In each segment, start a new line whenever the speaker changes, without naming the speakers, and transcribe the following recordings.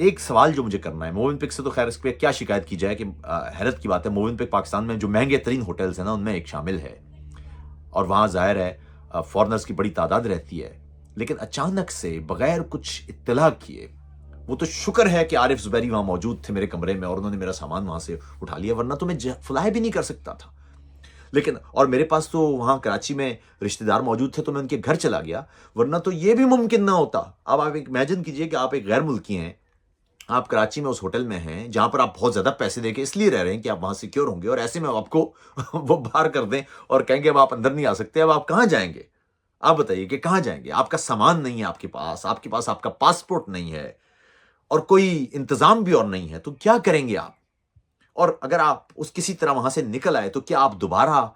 ایک سوال جو مجھے کرنا ہے موون پک سے، تو خیر اس پہ کیا شکایت کی جائے کہ حیرت کی بات ہے، موون پک پاکستان میں جو مہنگے ترین ہوٹلز ہیں نا ان میں ایک شامل ہے، اور وہاں ظاہر ہے فورنرز کی بڑی تعداد رہتی ہے، لیکن اچانک سے بغیر کچھ اطلاع کیے، وہ تو شکر ہے کہ عارف زبیری وہاں موجود تھے میرے کمرے میں اور انہوں نے میرا سامان وہاں سے اٹھا لیا، ورنہ تو میں فلائی بھی نہیں کر سکتا تھا. لیکن اور میرے پاس تو وہاں کراچی میں رشتہ دار موجود تھے تو میں ان کے گھر چلا گیا، ورنہ تو یہ بھی ممکن نہ ہوتا. اب آپ امیجن کیجئے کہ آپ ایک غیر ملکی ہیں، آپ کراچی میں اس ہوٹل میں ہیں جہاں پر آپ بہت زیادہ پیسے دے کے اس لیے رہ رہے ہیں کہ آپ وہاں سیکیور ہوں گے، اور ایسے میں آپ کو وہ باہر کر دیں اور کہیں گے اب آپ اندر نہیں آ سکتے. اب آپ کہاں جائیں گے؟ آپ بتائیے کہ کہاں جائیں گے؟ آپ کا سامان نہیں ہے، آپ کے پاس آپ کا پاسپورٹ نہیں ہے، اور کوئی انتظام بھی اور نہیں ہے، تو کیا کریں گے آپ؟ اور اگر آپ اس کسی طرح وہاں سے نکل آئے تو کیا آپ دوبارہ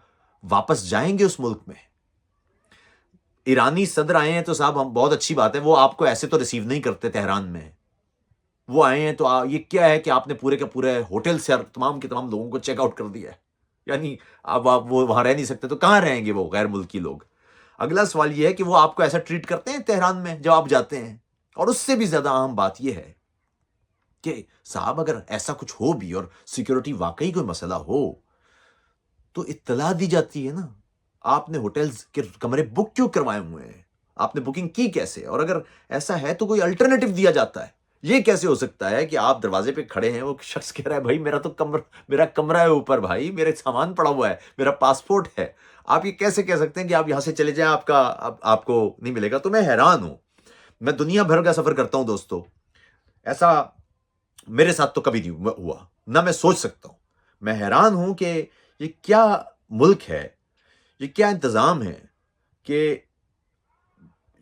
واپس جائیں گے اس ملک میں؟ ایرانی صدر آئے ہیں تو صاحب ہم بہت اچھی بات ہے، وہ آپ کو ایسے تو ریسیو نہیں کرتے تہران میں. وہ آئے ہیں تو یہ کیا ہے کہ آپ نے پورے کے پورے ہوٹل سے تمام کے تمام لوگوں کو چیک آؤٹ کر دیا ہے؟ یعنی اب آپ وہ وہاں رہ نہیں سکتے تو کہاں رہیں گے وہ غیر ملکی لوگ؟ اگلا سوال یہ ہے کہ وہ آپ کو ایسا ٹریٹ کرتے ہیں تہران میں جب آپ جاتے ہیں؟ اور اس سے بھی زیادہ اہم بات یہ ہے کہ صاحب اگر ایسا کچھ ہو بھی اور سیکیورٹی واقعی کوئی مسئلہ ہو تو اطلاع دی جاتی ہے نا. آپ نے ہوٹلز کے کمرے بک کیوں کروائے ہوئے ہیں؟ آپ نے بکنگ کی کیسے؟ اور اگر ایسا ہے تو کوئی الٹرنیٹو دیا جاتا ہے. یہ کیسے ہو سکتا ہے کہ آپ دروازے پہ کھڑے ہیں، وہ شخص کہہ رہا ہے بھائی میرا کمرہ ہے اوپر، بھائی میرے سامان پڑا ہوا ہے، میرا پاسپورٹ ہے. آپ یہ کیسے کہہ سکتے ہیں کہ آپ یہاں سے چلے جائیں، آپ کو نہیں ملے گا؟ تو میں حیران ہوں. میں دنیا بھر کا سفر کرتا ہوں دوستو، ایسا میرے ساتھ تو کبھی نہیں ہوا، نہ میں سوچ سکتا ہوں. میں حیران ہوں کہ یہ کیا ملک ہے، یہ کیا انتظام ہے کہ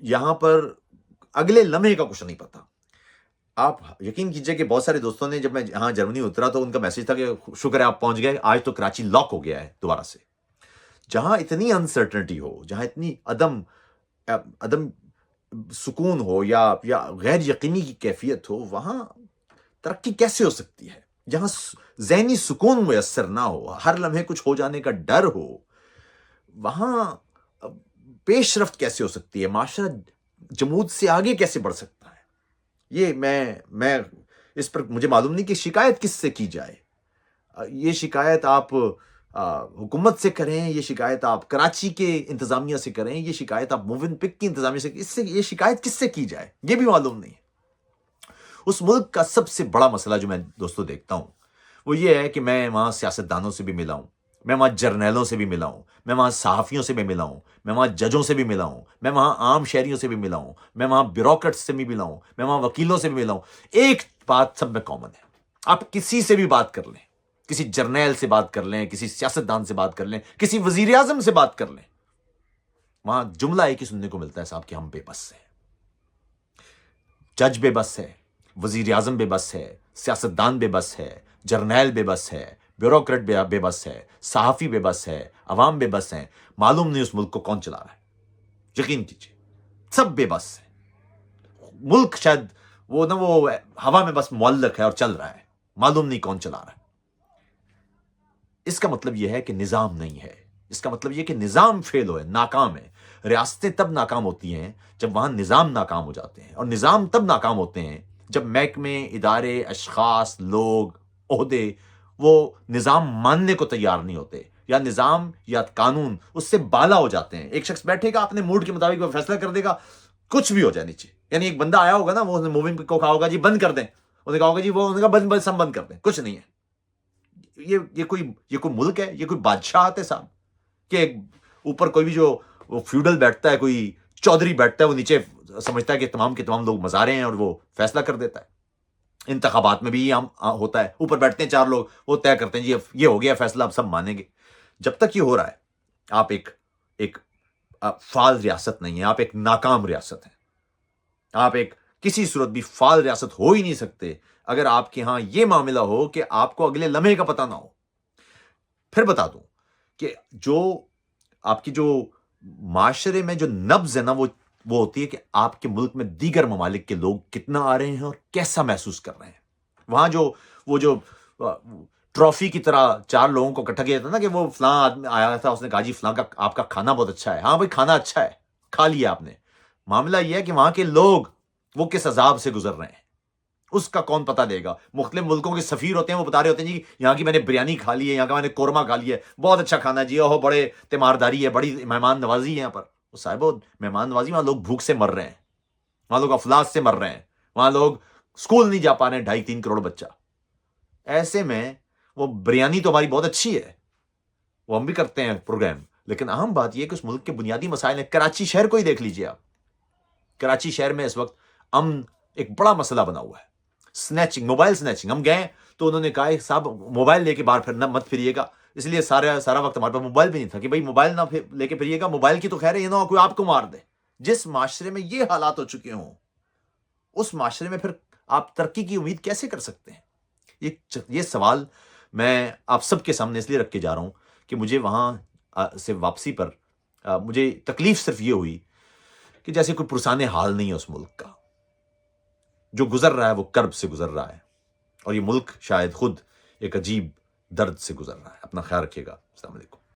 یہاں پر اگلے لمحے کا کچھ نہیں پتا. آپ یقین کیجئے کہ بہت سارے دوستوں نے جب میں یہاں جرمنی اترا تو ان کا میسج تھا کہ شکر ہے آپ پہنچ گئے، آج تو کراچی لاک ہو گیا ہے دوبارہ سے. جہاں اتنی انسرٹنٹی ہو، جہاں اتنی عدم سکون ہو یا غیر یقینی کی کیفیت ہو، وہاں ترقی کیسے ہو سکتی ہے؟ جہاں ذہنی سکون میسر نہ ہو، ہر لمحے کچھ ہو جانے کا ڈر ہو، وہاں پیش رفت کیسے ہو سکتی ہے؟ معاشرہ جمود سے آگے کیسے بڑھ سکتا ہے؟ یہ میں اس پر مجھے معلوم نہیں کہ شکایت کس سے کی جائے. یہ شکایت آپ حکومت سے کریں، یہ شکایت آپ کراچی کے انتظامیہ سے کریں، یہ شکایت آپ موون پک کی انتظامیہ سے یہ شکایت کس سے کی جائے یہ بھی معلوم نہیں. اس ملک کا سب سے بڑا مسئلہ جو میں دوستوں دیکھتا ہوں وہ یہ ہے کہ میں وہاں سیاستدانوں سے بھی ملا ہوں، میں وہاں جرنیلوں سے بھی ملا ہوں، میں وہاں صحافیوں سے بھی ملا ہوں، میں وہاں ججوں سے بھی ملا ہوں، میں وہاں عام شہریوں سے بھی ملا ہوں، میں وہاں بیوروکریٹس سے بھی ملا ہوں، میں وہاں وکیلوں سے بھی ملا ہوں. ایک بات سب میں کامن ہے، آپ کسی سے بھی بات کر لیں، کسی جرنیل سے بات کر لیں، کسی سیاستدان سے بات کر لیں، کسی وزیر اعظم سے بات کر لیں، وہاں جملہ ایک ہی سننے کو ملتا ہے صاحب کہ ہم بے بس ہیں. جج بے بس ہے، وزیر اعظم بے بس ہے، سیاستدان بے بس ہے، جرنیل بے بس ہے، بیوروکریٹ بے بس ہے، صحافی بے بس ہے، عوام بے بس ہیں. معلوم نہیں اس ملک کو کون چلا رہا ہے. یقین کیجیے سب بے بس ہے. ملک شاید وہ ہوا میں بس معلق ہے اور چل رہا ہے، معلوم نہیں کون چلا رہا ہے. اس کا مطلب یہ ہے کہ نظام نہیں ہے، اس کا مطلب یہ کہ نظام فیل ہوئے، ناکام ہے. ریاستیں تب ناکام ہوتی ہیں جب وہاں نظام ناکام ہو جاتے ہیں، اور نظام تب ناکام ہوتے ہیں جب محکمے، ادارے، اشخاص، لوگ، عہدے وہ نظام ماننے کو تیار نہیں ہوتے، یا نظام یا قانون اس سے بالا ہو جاتے ہیں. ایک شخص بیٹھے گا اپنے موڈ کے مطابق وہ فیصلہ کر دے گا، کچھ بھی ہو جائے نیچے. یعنی ایک بندہ آیا ہوگا نا، وہ موونگ کو کہا ہوگا جی بند کر دیں، انہوں نے کہا ہوگا جی وہ سب بند کر دیں. کچھ نہیں ہے. یہ کوئی ملک ہے؟ یہ کوئی بادشاہت ہے صاحب کہ اوپر کوئی بھی جو فیوڈل بیٹھتا ہے، کوئی چودھری بیٹھتا ہے، وہ نیچے سمجھتا ہے کہ تمام کے تمام لوگ مزارے ہیں اور وہ فیصلہ کر دیتا ہے. انتخابات میں بھی یہ ہوتا ہے، اوپر بیٹھتے ہیں چار لوگ، وہ طے کرتے ہیں جی یہ ہو گیا فیصلہ، اب سب مانیں گے. جب تک یہ ہو رہا ہے آپ ایک فعال ریاست نہیں ہے، آپ ایک ناکام ریاست ہیں. آپ کسی صورت بھی فعال ریاست ہو ہی نہیں سکتے اگر آپ کے ہاں یہ معاملہ ہو کہ آپ کو اگلے لمحے کا پتہ نہ ہو. پھر بتا دوں کہ جو آپ کی جو معاشرے میں جو نبض ہے نا، وہ ہوتی ہے کہ آپ کے ملک میں دیگر ممالک کے لوگ کتنا آ رہے ہیں اور کیسا محسوس کر رہے ہیں. وہاں وہ جو ٹرافی کی طرح چار لوگوں کو اکٹھا کیا جاتا نا کہ وہ فلاں آدمی آیا تھا، اس نے کہا جی فلاں کا آپ کا کھانا بہت اچھا ہے. ہاں بھائی کھانا اچھا ہے، کھا لیا آپ نے. معاملہ یہ ہے کہ وہاں کے لوگ وہ کس عذاب سے گزر رہے ہیں، اس کا کون پتہ دے گا؟ مختلف ملکوں کے سفیر ہوتے ہیں، وہ بتا رہے ہوتے ہیں جی یہاں کی میں نے بریانی کھا لی ہے، یہاں کا میں نے قورمہ کھا لیا ہے، بہت اچھا کھانا جی، اوہ بڑے تیمارداری ہے، بڑی مہمان نوازی ہے یہاں پر۔ وہ صاحب مہمان نوازی، وہاں لوگ بھوک سے مر رہے ہیں، وہاں لوگ افلاس سے مر رہے ہیں، وہاں لوگ اسکول نہیں جا پا رہے ہیں، 2.5-3 کروڑ بچہ۔ ایسے میں وہ بریانی تو ہماری بہت اچھی ہے، وہ ہم بھی کرتے ہیں پروگرام، لیکن اہم بات یہ کہ اس ملک کے بنیادی مسائل ہیں۔ کراچی شہر کو ہی دیکھ لیجئے آپ، کراچی شہر میں اس وقت امن ایک بڑا مسئلہ بنا ہوا ہے۔ سنیچنگ، موبائل سنیچنگ، ہم گئے تو انہوں نے کہا صاحب موبائل لے کے باہر پھر مت پھریے گا، اس لیے سارا وقت ہمارے پاس موبائل بھی نہیں تھا کہ بھائی موبائل نہ لے کے پھریے گا، موبائل کی تو خیر ہے، یہ نہ ہو کوئی آپ کو مار دے۔ جس معاشرے میں یہ حالات ہو چکے ہوں، اس معاشرے میں پھر آپ ترقی کی امید کیسے کر سکتے ہیں؟ یہ سوال میں آپ سب کے سامنے اس لیے رکھ کے جا رہا ہوں کہ مجھے وہاں سے واپسی پر مجھے تکلیف صرف یہ ہوئی کہ جیسے کوئی پرسان حال نہیں ہے اس ملک کا، جو گزر رہا ہے وہ کرب سے گزر رہا ہے، اور یہ ملک شاید خود ایک عجیب درد سے گزر رہا ہے۔ اپنا خیال رکھیے گا۔ السلام علیکم۔